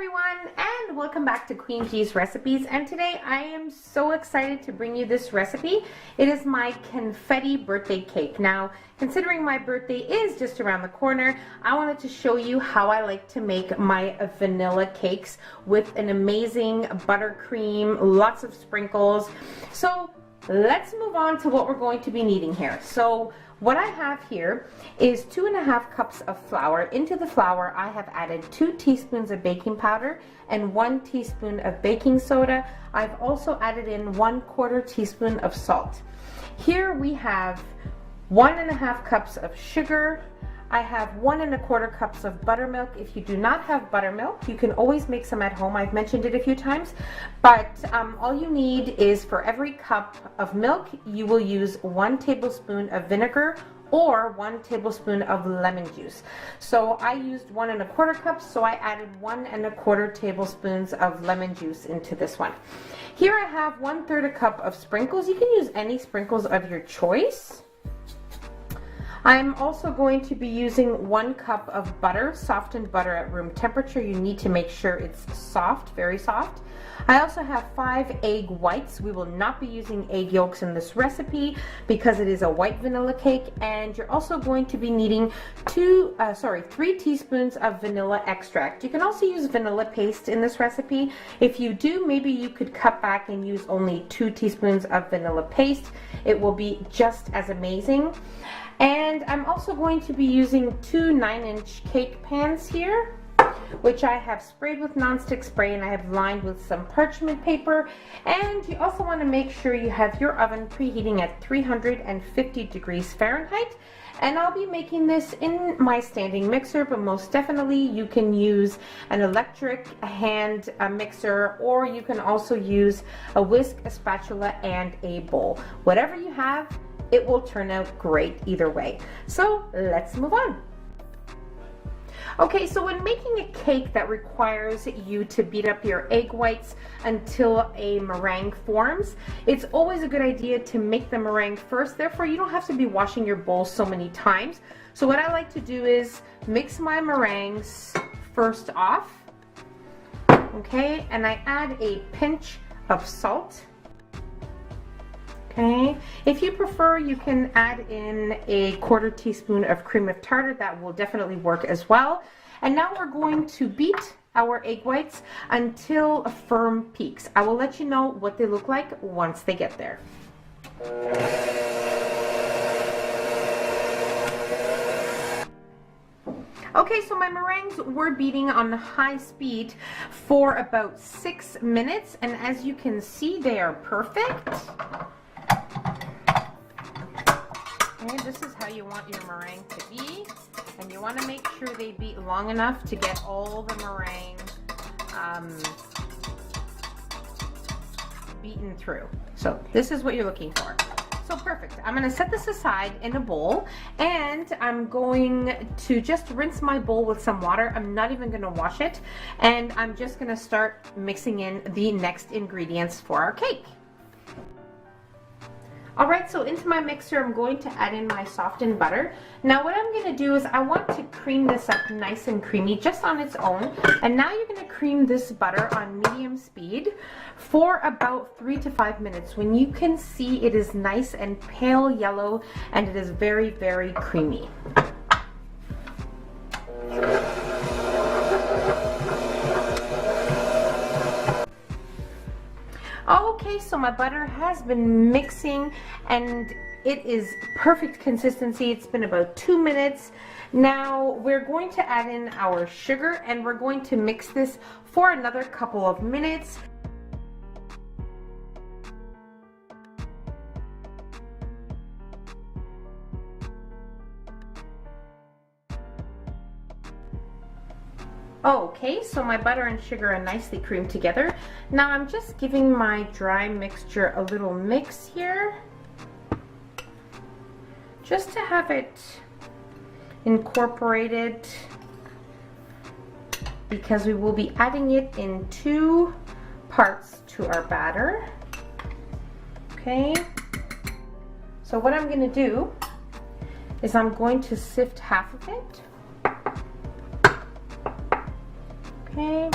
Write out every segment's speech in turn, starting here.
everyone, and welcome back to Queen G's Recipes. And today I am so excited to bring you this recipe. It is my confetti birthday cake. Now, considering my birthday is just around the corner, I wanted to show you how I like to make my vanilla cakes with an amazing buttercream, lots of sprinkles. So let's move on to what we're going to be needing here. So what I have here is 2.5 cups of flour. Into the flour, I have added 2 teaspoons of baking powder and 1 teaspoon of baking soda. I've also added in 1/4 teaspoon of salt. Here we have 1.5 cups of sugar. I have 1¼ cups of buttermilk. If you do not have buttermilk, you can always make some at home. I've mentioned it a few times, but all you need is for every cup of milk, you will use 1 tablespoon of vinegar or 1 tablespoon of lemon juice. So I used 1¼ cups, so I added 1¼ tablespoons of lemon juice into this one. Here I have 1/3 cup of sprinkles. You can use any sprinkles of your choice. I'm also going to be using 1 cup of butter, softened butter at room temperature. You need to make sure it's soft, very soft. I also have 5 egg whites. We will not be using egg yolks in this recipe because it is a white vanilla cake. And you're also going to be needing 3 teaspoons of vanilla extract. You can also use vanilla paste in this recipe. If you do, maybe you could cut back and use only 2 teaspoons of vanilla paste. It will be just as amazing. And I'm also going to be using 2 9-inch cake pans here, which I have sprayed with nonstick spray and I have lined with some parchment paper. And you also want to make sure you have your oven preheating at 350 degrees Fahrenheit. And I'll be making this in my standing mixer, but most definitely you can use an electric hand mixer, or you can also use a whisk, a spatula, and a bowl. Whatever you have, it will turn out great either way. So let's move on. Okay, so when making a cake that requires you to beat up your egg whites until a meringue forms, it's always a good idea to make the meringue first. Therefore, you don't have to be washing your bowl so many times. So what I like to do is mix my meringues first off. Okay, and I add a pinch of salt. Okay, if you prefer, you can add in a 1/4 teaspoon of cream of tartar. That will definitely work as well. And now we're going to beat our egg whites until firm peaks. I will let you know what they look like once they get there. Okay, so my meringues were beating on high speed for about 6 minutes, and as you can see, they are perfect. Okay, this is how you want your meringue to be, and you want to make sure they beat long enough to get all the meringue beaten through. So this is what you're looking for. So perfect. I'm going to set this aside in a bowl, and I'm going to just rinse my bowl with some water. I'm not even going to wash it, and I'm just going to start mixing in the next ingredients for our cake. Alright, so into my mixer I'm going to add in my softened butter. Now what I'm going to do is I want to cream this up nice and creamy just on its own. And now you're going to cream this butter on medium speed for about 3 to 5 minutes. When you can see it is nice and pale yellow and it is very, very creamy. Okay, so my butter has been mixing and it is perfect consistency. It's been about 2 minutes. Now we're going to add in our sugar and we're going to mix this for another couple of minutes. Okay, so my butter and sugar are nicely creamed together. Now I'm just giving my dry mixture a little mix here, just to have it incorporated, because we will be adding it in 2 parts to our batter. Okay, so what I'm going to do is I'm going to sift half of it. Okay,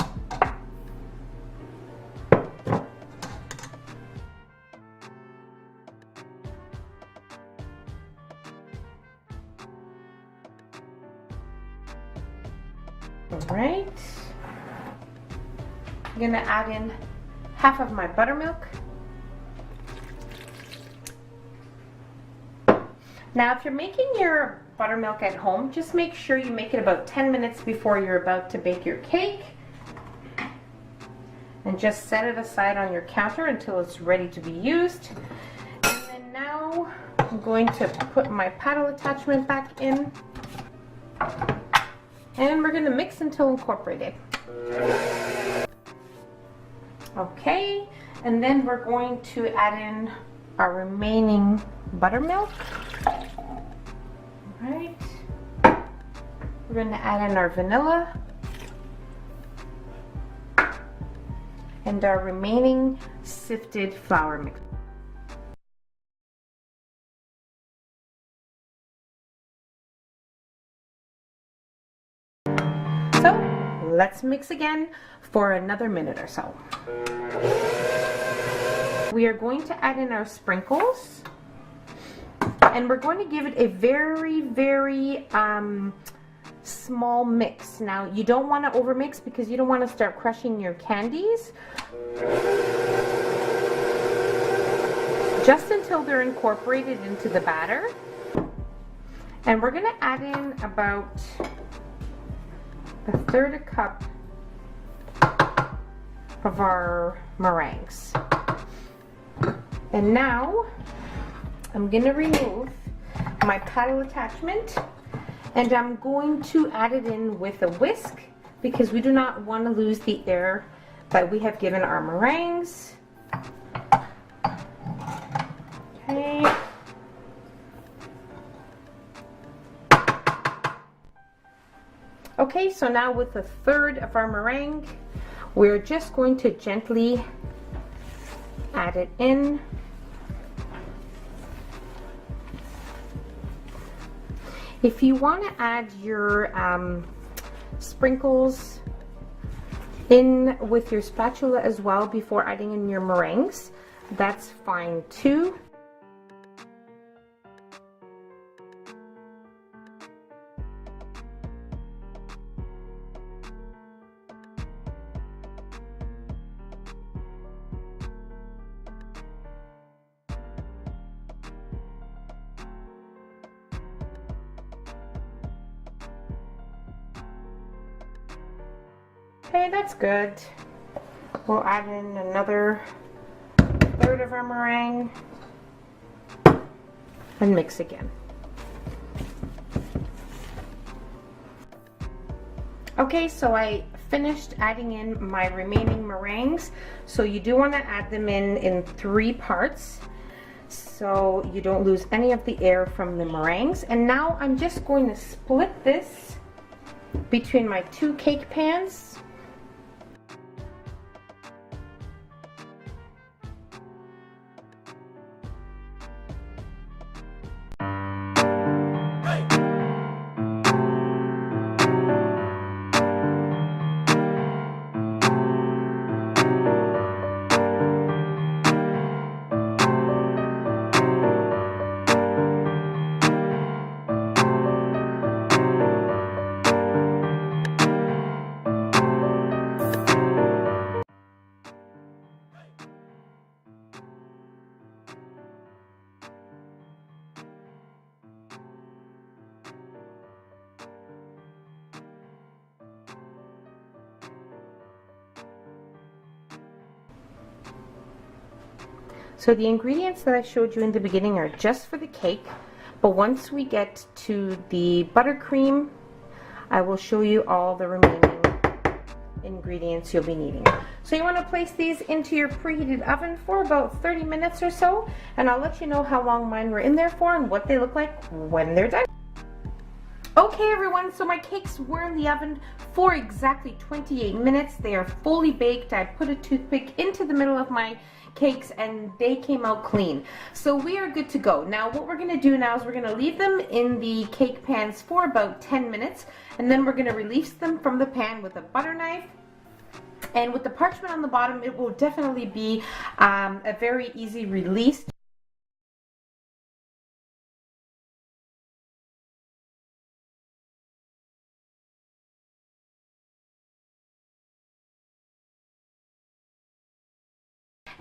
All right. I'm gonna add in half of my buttermilk. Now, if you're making your buttermilk at home, just make sure you make it about 10 minutes before you're about to bake your cake. And just set it aside on your counter until it's ready to be used. And then now I'm going to put my paddle attachment back in. And we're going to mix until incorporated. Okay, and then we're going to add in our remaining buttermilk. All right. We're going to add in our vanilla and our remaining sifted flour mix. So let's mix again for another minute or so. We are going to add in our sprinkles, and we're going to give it a very, very small mix. Now, you don't want to overmix because you don't want to start crushing your candies. Just until they're incorporated into the batter. And we're going to add in about a third a cup of our meringues. And now I'm going to remove my paddle attachment, and I'm going to add it in with a whisk because we do not want to lose the air that we have given our meringues. Okay. Okay, so now with a third of our meringue, we're just going to gently add it in. If you want to add your sprinkles in with your spatula as well before adding in your meringues, that's fine too. Okay, that's good. We'll add in another third of our meringue and mix again. Okay, so I finished adding in my remaining meringues. So you do want to add them in 3 parts so you don't lose any of the air from the meringues. And now I'm just going to split this between my 2 cake pans. So the ingredients that I showed you in the beginning are just for the cake, but once we get to the buttercream, I will show you all the remaining ingredients you'll be needing. So you want to place these into your preheated oven for about 30 minutes or so, and I'll let you know how long mine were in there for and what they look like when they're done. Okay everyone, so my cakes were in the oven for exactly 28 minutes. They are fully baked. I put a toothpick into the middle of my cakes and they came out clean. So we are good to go. Now what we're going to do now is we're going to leave them in the cake pans for about 10 minutes, and then we're going to release them from the pan with a butter knife. And with the parchment on the bottom, it will definitely be a very easy release.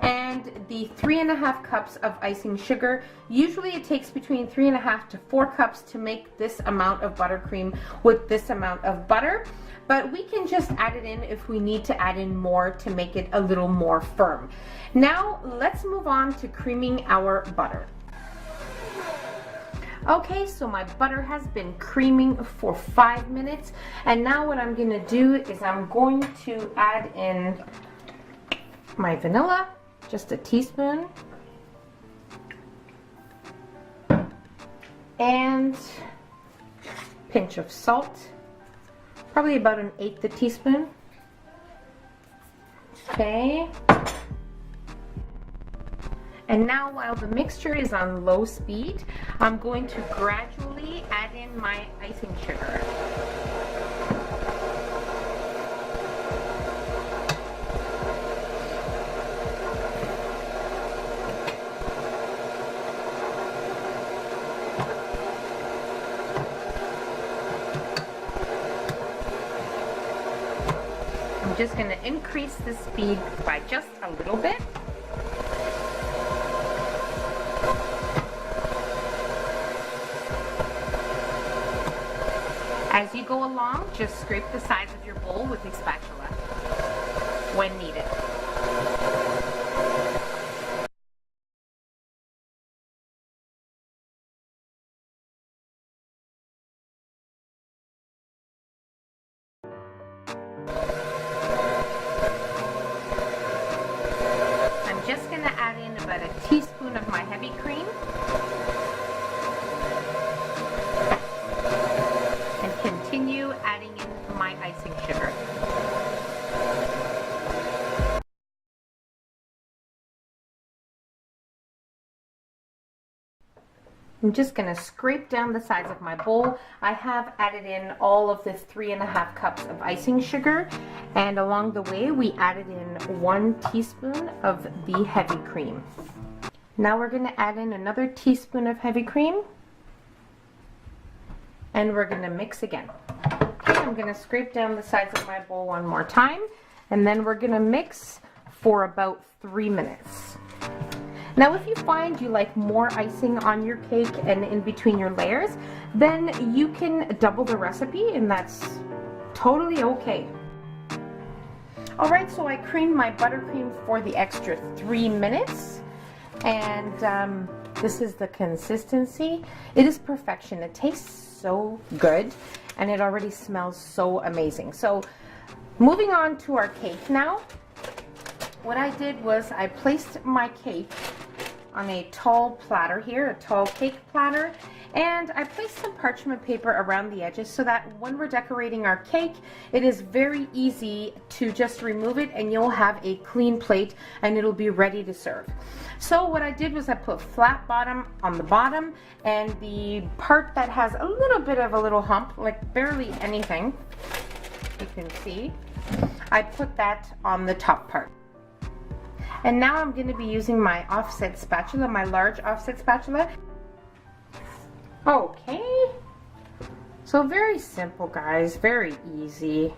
and the 3.5 cups of icing sugar. Usually it takes between 3.5 to 4 cups to make this amount of buttercream with this amount of butter, but we can just add it in if we need to add in more to make it a little more firm. Now let's move on to creaming our butter. Okay, so my butter has been creaming for 5 minutes, and now what I'm going to do is I'm going to add in my vanilla, just a teaspoon, and pinch of salt, probably about 1/8 a teaspoon. Okay. And now while the mixture is on low speed, I'm going to gradually add in my icing sugar. I'm just going to increase the speed by just a little bit. As you go along, just scrape the sides of your bowl with a spatula when needed. I'm just going to add in about a teaspoon of my heavy cream. Continue adding in my icing sugar. I'm just going to scrape down the sides of my bowl. I have added in all of the 3.5 cups of icing sugar, and along the way we added in 1 teaspoon of the heavy cream. Now we're going to add in another teaspoon of heavy cream, and we're going to mix again. Okay, I'm going to scrape down the sides of my bowl one more time, and then we're going to mix for about 3 minutes. Now if you find you like more icing on your cake and in between your layers, then you can double the recipe, and that's totally okay. Alright, so I creamed my buttercream for the extra 3 minutes, and this is the consistency. It is perfection. It tastes so good, and it already smells so amazing. So moving on to our cake now, what I did was I placed my cake on a tall platter here, a tall cake platter, and I placed some parchment paper around the edges so that when we're decorating our cake, it is very easy to just remove it and you'll have a clean plate and it'll be ready to serve. So what I did was I put flat bottom on the bottom, and the part that has a little bit of a little hump, like barely anything, you can see, I put that on the top part. And now I'm going to be using my offset spatula, my large offset spatula. Okay, so very simple, guys, very easy.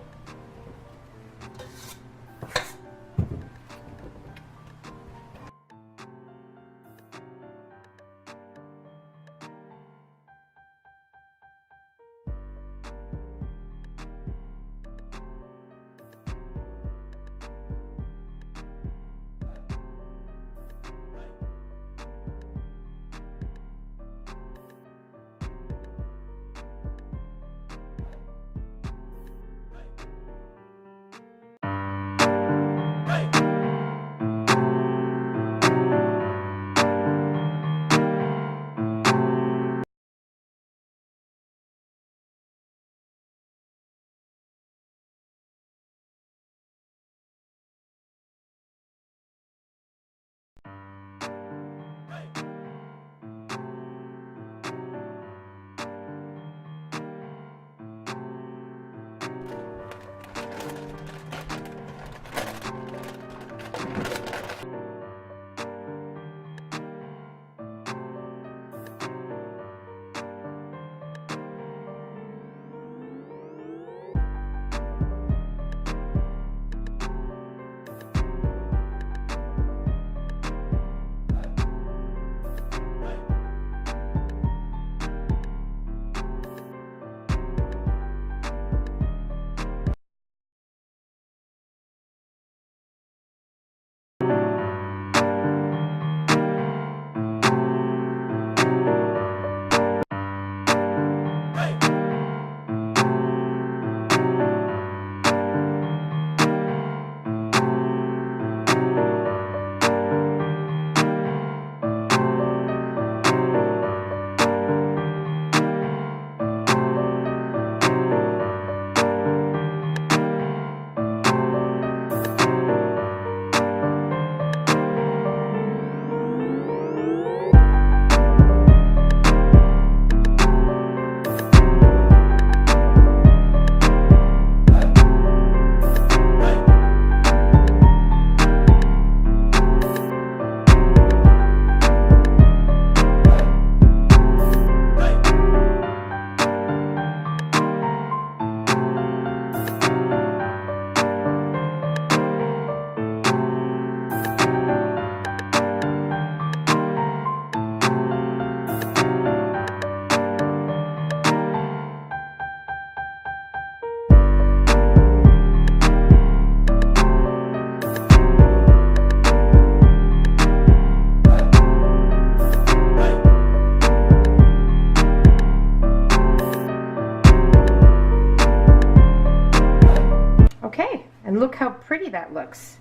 And look how pretty that looks.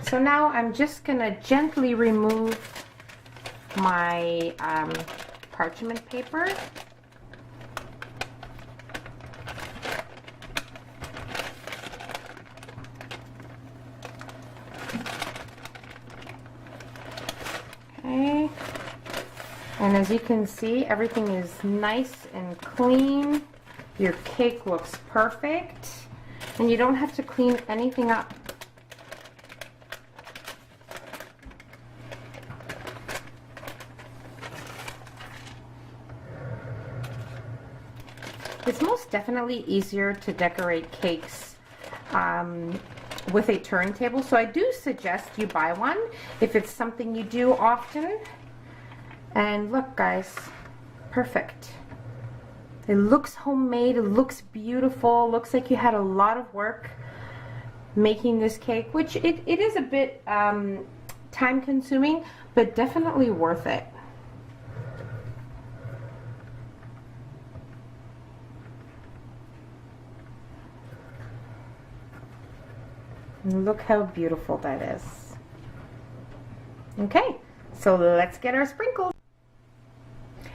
So now I'm just gonna gently remove my parchment paper. Okay. And as you can see, everything is nice and clean. Your cake looks perfect. And you don't have to clean anything up. It's most definitely easier to decorate cakes with a turntable, so I do suggest you buy one if it's something you do often. And look guys, perfect. It looks homemade, it looks beautiful, looks like you had a lot of work making this cake, which it is a bit time consuming, but definitely worth it. And look how beautiful that is. Okay, so let's get our sprinkles.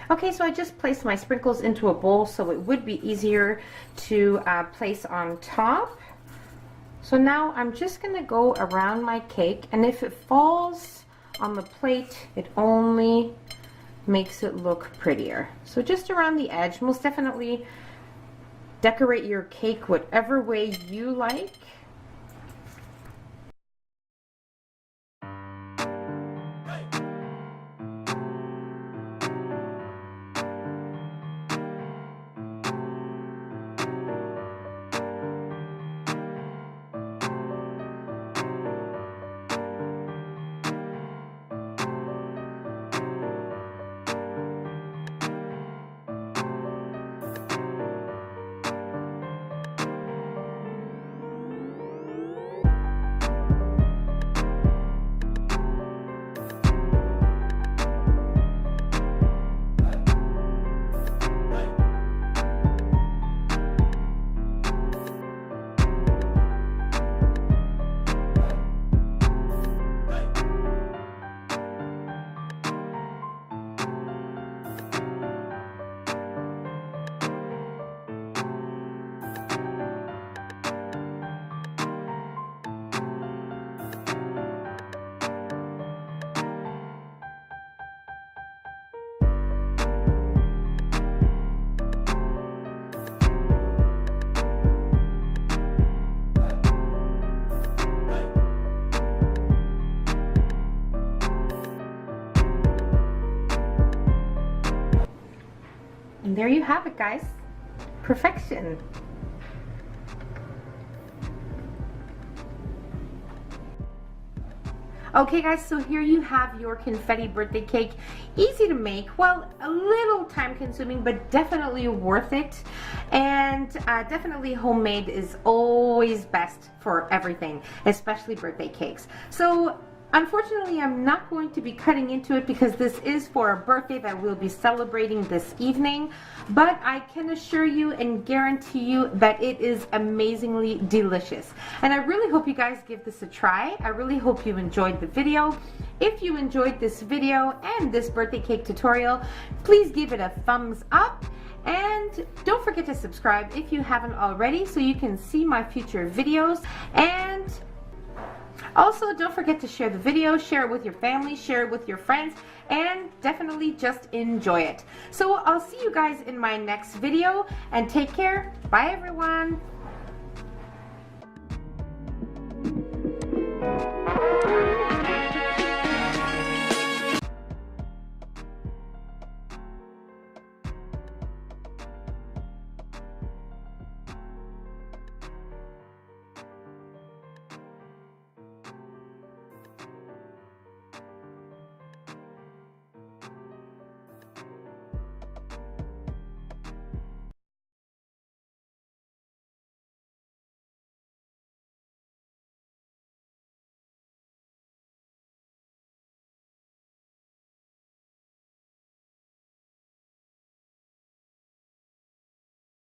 Okay, so I just placed my sprinkles into a bowl so it would be easier to place on top. So now I'm just going to go around my cake, and if it falls on the plate, it only makes it look prettier. So just around the edge, most definitely decorate your cake whatever way you like. And there you have it, guys. Perfection. Okay guys, so here you have your confetti birthday cake. Easy to make, well, a little time consuming, but definitely worth it. And definitely homemade is always best for everything, especially birthday cakes. So unfortunately, I'm not going to be cutting into it because this is for a birthday that we'll be celebrating this evening, but I can assure you and guarantee you that it is amazingly delicious. And I really hope you guys give this a try. I really hope you enjoyed the video. If you enjoyed this video and this birthday cake tutorial, please give it a thumbs up. And don't forget to subscribe if you haven't already so you can see my future videos. And also, don't forget to share the video, share it with your family, share it with your friends, and definitely just enjoy it. So I'll see you guys in my next video, and take care. Bye everyone.